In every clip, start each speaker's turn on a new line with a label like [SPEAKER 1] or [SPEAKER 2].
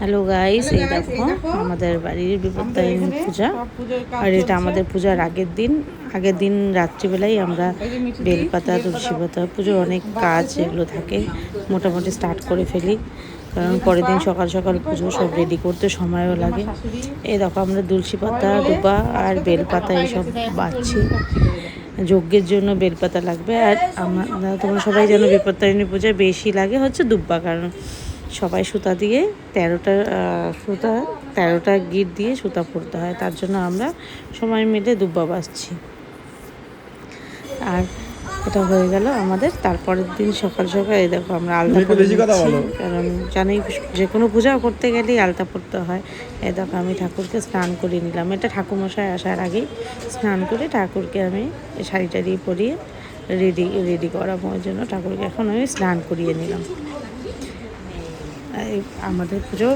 [SPEAKER 1] Hello guys, এই দেখো আমাদের বাড়ির বিপত্তারিণী পূজা। আর এটা আমাদের পূজার আগের দিন রাত্রিবেলায় আমরা বেলপাতা, তুলসী পাতা, পুজোর অনেক কাজ এগুলো থাকে মোটামুটি স্টার্ট করে ফেলি, কারণ পরের দিন সকাল সকাল পুজো সব রেডি করতে সময়ও লাগে। এই দেখো আমরা তুলসী পাতা, দুবা আর বেলপাতা এইসব বাঁচছি। যজ্ঞের জন্য বেলপাতা লাগবে, আর আমরা তোমরা সবাই জানো বিপত্তারিণী পূজায় বেশি লাগে হচ্ছে দুব্বা, কারণ সবাই সুতা দিয়ে 13টা গিট দিয়ে সুতা পরতে হয়, তার জন্য আমরা সবাই মিলে দুব্বা বাঁচছি। আর এটা হয়ে গেল আমাদের। তারপরের দিন সকাল সকাল এই দেখো আমরা আলতা পরে নিচ্ছি, কারণ জানি যে কোনো পূজা করতে গেলেই আলতা পরতে হয়। এই দেখো আমি ঠাকুরকে স্নান করিয়ে নিলাম, এটা ঠাকুরমশাই আসার আগেই স্নান করে ঠাকুরকে আমি শাড়ি টাড়ি পরিয়ে রেডি করার জন্য ঠাকুরকে এখন আমি স্নান করিয়ে নিলাম। আমাদের পুজো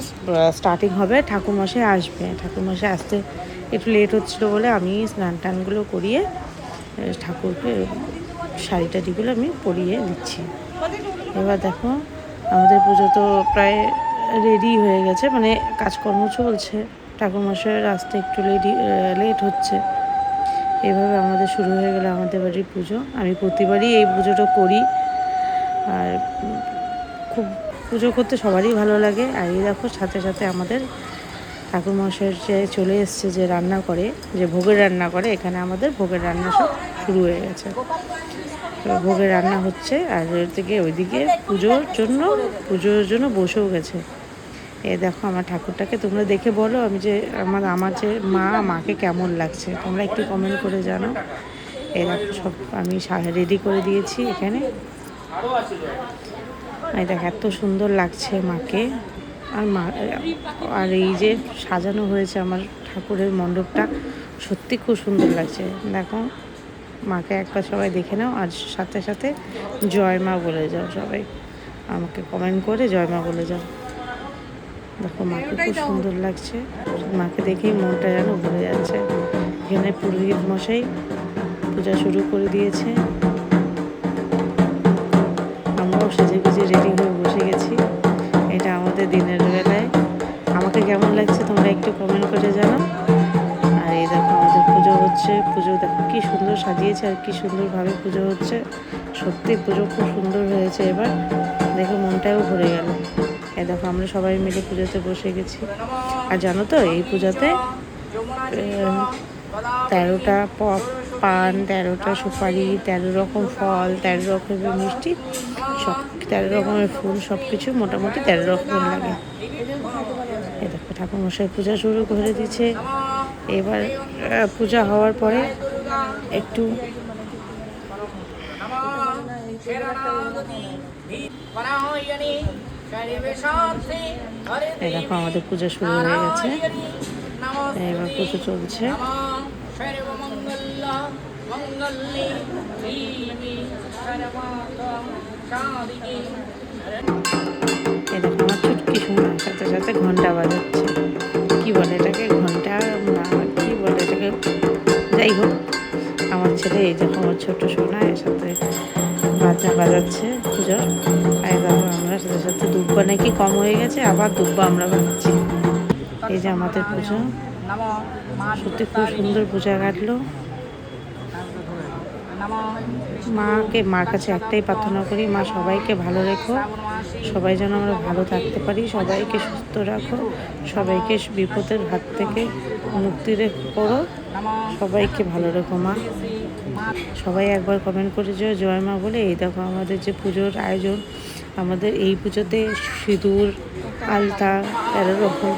[SPEAKER 1] স্টার্টিং হবে, ঠাকুরমশাই আসবে। ঠাকুরমশাই আসতে একটু লেট হচ্ছিলো বলে আমি স্নান টানগুলো করিয়ে ঠাকুরকে শাড়ি টাড়িগুলো আমি পরিয়ে দিচ্ছি। এবার দেখো আমাদের পুজো তো প্রায় রেডি হয়ে গেছে, মানে কাজকর্ম চলছে, ঠাকুরমশাইয়ের আসতে একটু লেট হচ্ছে। এভাবে আমাদের শুরু হয়ে গেল আমাদের বাড়ির পুজো। আমি প্রতিবারই এই পুজোটা করি, আর খুব পুজো করতে সবারই ভালো লাগে। আর এই দেখো সাথে সাথে আমাদের ঠাকুরমশাইয়ের যে চলে এসছে, যে রান্না করে, যে ভোগের রান্না করে, এখানে আমাদের ভোগের রান্না সব শুরু হয়ে গেছে। ভোগের রান্না হচ্ছে, আর এর থেকে ওইদিকে পুজোর জন্য বসেও গেছে। এ দেখো আমার ঠাকুরটাকে তোমরা দেখে বলো আমার যে মাকে কেমন লাগছে, তোমরা একটু কমেন্ট করে জানাও। এই দেখো সব আমি রেডি করে দিয়েছি এখানে। এই দেখ এত সুন্দর লাগছে মাকে। আর এই যে সাজানো হয়েছে আমার ঠাকুরের মণ্ডপটা, সত্যি খুব সুন্দর লাগছে। দেখো মাকে একবার সবাই দেখে নাও, আর সাথে সাথে জয় মা বলে যাও, সবাই আমাকে কমেন্ট করে জয় মা বলে যাও। দেখো মাকে খুব সুন্দর লাগছে, মাকে দেখেই মনটা যেন ভরে যাচ্ছে। এখানে পুরোহিত মশাই পূজা শুরু করে দিয়েছে, আমরাও সেজে গুজে রেডি হয়ে বসে গেছি। এটা আমাদের দিনের বেলায়। আমাকে কেমন লাগছে তোমরা একটু কমেন্ট করে জানাও। আর এই দেখো আমাদের পুজো হচ্ছে, পুজো দেখো কি সুন্দর সাজিয়েছে আর কি সুন্দরভাবে পুজো হচ্ছে। সত্যি পুজো খুব সুন্দর হয়েছে, এবার দেখে মনটাও ভরে গেল। এই দেখো আমরা সবাই মিলে পুজোতে বসে গেছি। আর জানো তো এই পূজাতে 13টা পান, 13টা সুপারি, 13 রকম ফল, 13 রকমের মিষ্টি, সব 13 রকমের ফুল, সব কিছু মোটামুটি 13 রকমের লাগে। এ দেখো ঠাকুরমশাই পূজা শুরু করে দিচ্ছে। এবার পূজা হওয়ার পরে একটু এই দেখো আমাদের পূজা শুরু হয়ে গেছে, এবার পুজো চলছে। এই দেখো আমার চুটকি শোনার সাথে সাথে ঘন্টা বাজাচ্ছে, কি বলে এটাকে, ঘন্টা না কি বলে এটাকে, যাই হোক আমার ছেলে এই দেখো আমার ছোট সোনা এর সাথে বাজনা বাজাচ্ছে পুজোর। আর দেখো আমরা সাথে সাথে দুব্বা নাকি কম হয়ে গেছে, আবার দুব্বা আমরা বাজছি। এই যে আমাদের পুজো, সত্যি খুব সুন্দর পূজা কাটলো। মার কাছে একটাই প্রার্থনা করি, মা সবাইকে ভালো রেখো, সবাই যেন আমরা ভালো থাকতে পারি, সবাইকে সুস্থ রাখো, সবাইকে বিপদের হাত থেকে মুক্তি করো, সবাইকে ভালো রেখো মা। সবাই একবার কমেন্ট করে জয় মা বলে। এই দেখো আমাদের যে পুজোর আয়োজন, আমাদের এই পুজোতে সিঁদুর, আলতা, 13 রকম